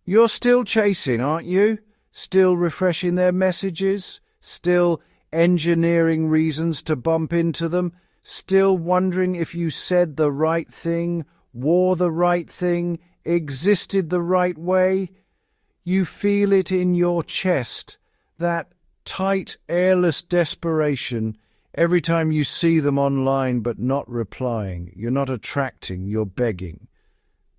You're still chasing, aren't you? Still refreshing their messages? Still engineering reasons to bump into them? Still wondering if you said the right thing, wore the right thing, existed the right way? You feel it in your chest, that tight, airless desperation every time you see them online but not replying. You're not attracting, you're begging.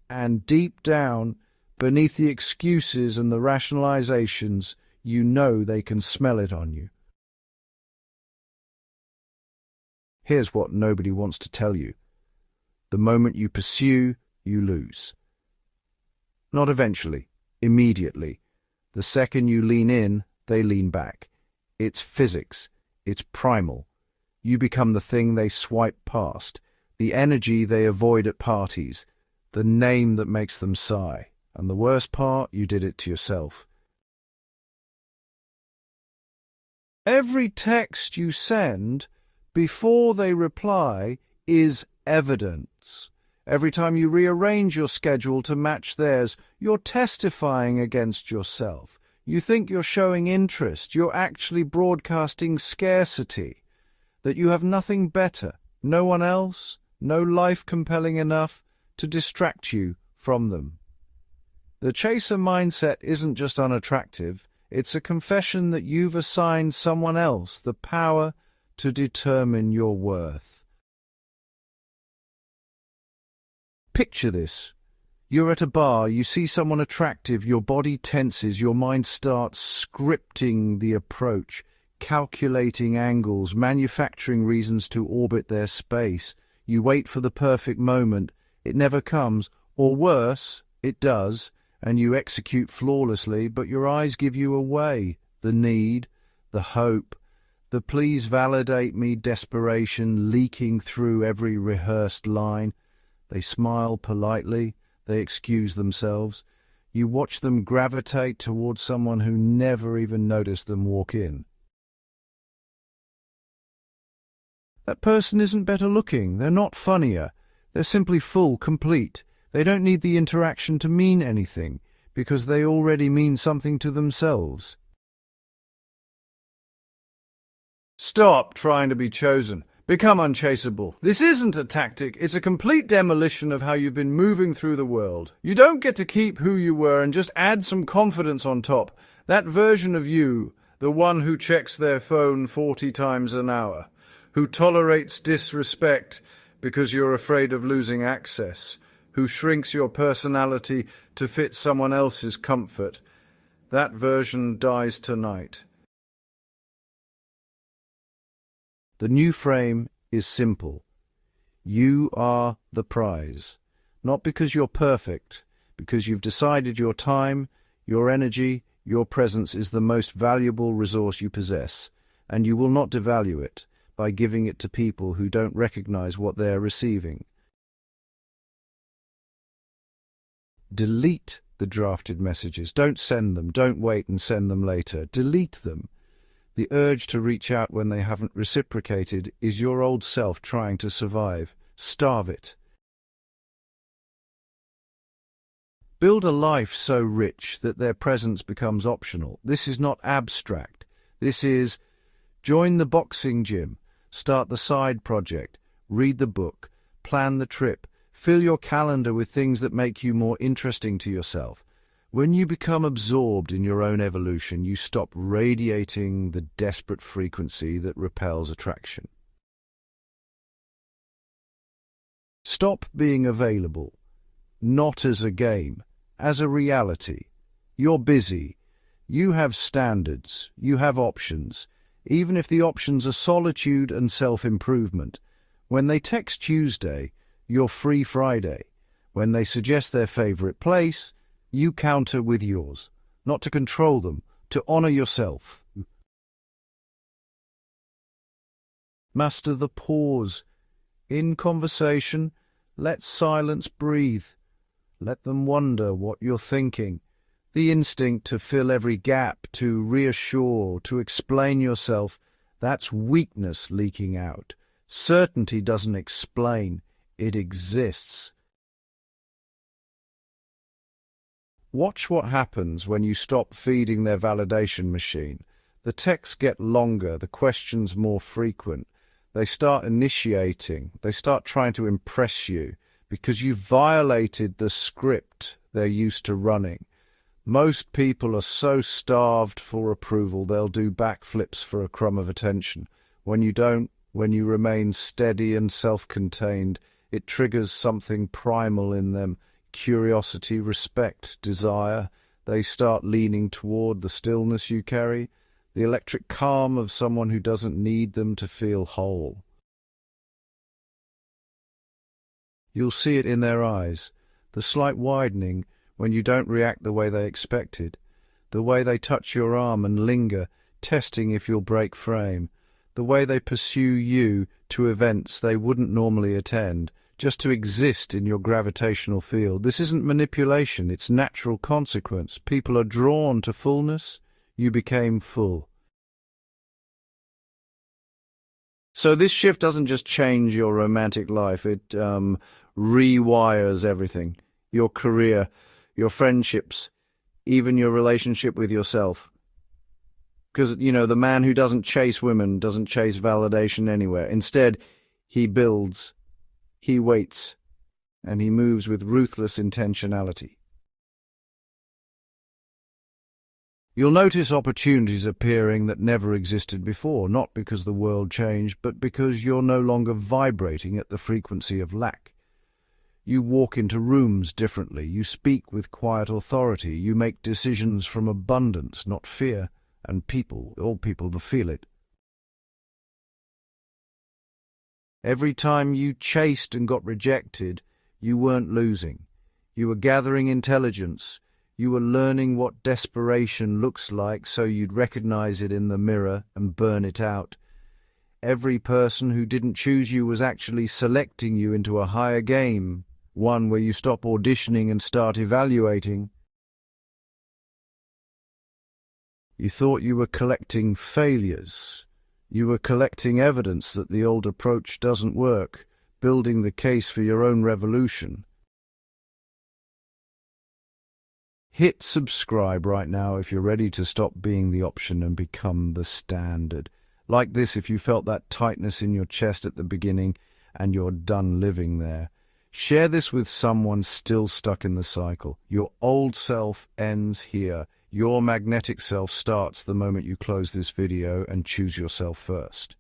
And deep down, beneath the excuses and the rationalizations, you know they can smell it on you. Here's what nobody wants to tell you. The moment you pursue, you lose. Not eventually, immediately. The second you lean in, they lean back. It's physics. It's primal. You become the thing they swipe past, the energy they avoid at parties, the name that makes them sigh. And the worst part, you did it to yourself. Every text you send before they reply is evidence. Every time you rearrange your schedule to match theirs, you're testifying against yourself. You think you're showing interest. You're actually broadcasting scarcity, that you have nothing better, no one else, no life compelling enough to distract you from them. The chaser mindset isn't just unattractive, it's a confession that you've assigned someone else the power to determine your worth. Picture this. You're at a bar, you see someone attractive, your body tenses, your mind starts scripting the approach, calculating angles, manufacturing reasons to orbit their space. You wait for the perfect moment. It never comes, or worse, it does, and you execute flawlessly, but your eyes give you away. The need, the hope, the please validate me desperation leaking through every rehearsed line. They smile politely, they excuse themselves. You watch them gravitate towards someone who never even noticed them walk in. That person isn't better looking, they're not funnier, they're simply full, complete. They don't need the interaction to mean anything, because they already mean something to themselves. Stop trying to be chosen. Become unchaseable. This isn't a tactic, it's a complete demolition of how you've been moving through the world. You don't get to keep who you were and just add some confidence on top. That version of you, the one who checks their phone 40 times an hour, who tolerates disrespect because you're afraid of losing access, who shrinks your personality to fit someone else's comfort, that version dies tonight. The new frame is simple. You are the prize, not because you're perfect, because you've decided your time, your energy, your presence is the most valuable resource you possess, and you will not devalue it by giving it to people who don't recognize what they're receiving. Delete the drafted messages. Don't send them. Don't wait and send them later. Delete them. The urge to reach out when they haven't reciprocated is your old self trying to survive. Starve it. Build a life so rich that their presence becomes optional. This is not abstract. This is join the boxing gym, start the side project, read the book, plan the trip, fill your calendar with things that make you more interesting to yourself. When you become absorbed in your own evolution, you stop radiating the desperate frequency that repels attraction. Stop being available, not as a game, as a reality. You're busy. You have standards. You have options. Even if the options are solitude and self-improvement. When they text Tuesday, you're free Friday. When they suggest their favorite place, you counter with yours, not to control them, to honor yourself. Master the pause. In conversation, let silence breathe. Let them wonder what you're thinking. The instinct to fill every gap, to reassure, to explain yourself, that's weakness leaking out. Certainty doesn't explain, it exists. Watch what happens when you stop feeding their validation machine. The texts get longer, the questions more frequent. They start initiating, they start trying to impress you because you violated the script they're used to running. Most people are so starved for approval they'll do backflips for a crumb of attention. When you don't, when you remain steady and self-contained, it triggers something primal in them. Curiosity, respect, desire. They start leaning toward the stillness you carry, the electric calm of someone who doesn't need them to feel whole. You'll see it in their eyes, the slight widening when you don't react the way they expected, the way they touch your arm and linger, testing if you'll break frame, the way they pursue you to events they wouldn't normally attend, just to exist in your gravitational field. This isn't manipulation, it's natural consequence. People are drawn to fullness. You became full. So this shift doesn't just change your romantic life, it rewires everything. Your career, your friendships, even your relationship with yourself. Because, the man who doesn't chase women doesn't chase validation anywhere. Instead, he builds. He waits, and he moves with ruthless intentionality. You'll notice opportunities appearing that never existed before, not because the world changed, but because you're no longer vibrating at the frequency of lack. You walk into rooms differently, you speak with quiet authority, you make decisions from abundance, not fear, and all people feel it. Every time you chased and got rejected, you weren't losing. You were gathering intelligence. You were learning what desperation looks like so you'd recognize it in the mirror and burn it out. Every person who didn't choose you was actually selecting you into a higher game, one where you stop auditioning and start evaluating. You thought you were collecting failures. You were collecting evidence that the old approach doesn't work, building the case for your own revolution. Hit subscribe right now if you're ready to stop being the option and become the standard. Like this if you felt that tightness in your chest at the beginning and you're done living there. Share this with someone still stuck in the cycle. Your old self ends here. Your magnetic self starts the moment you close this video and choose yourself first.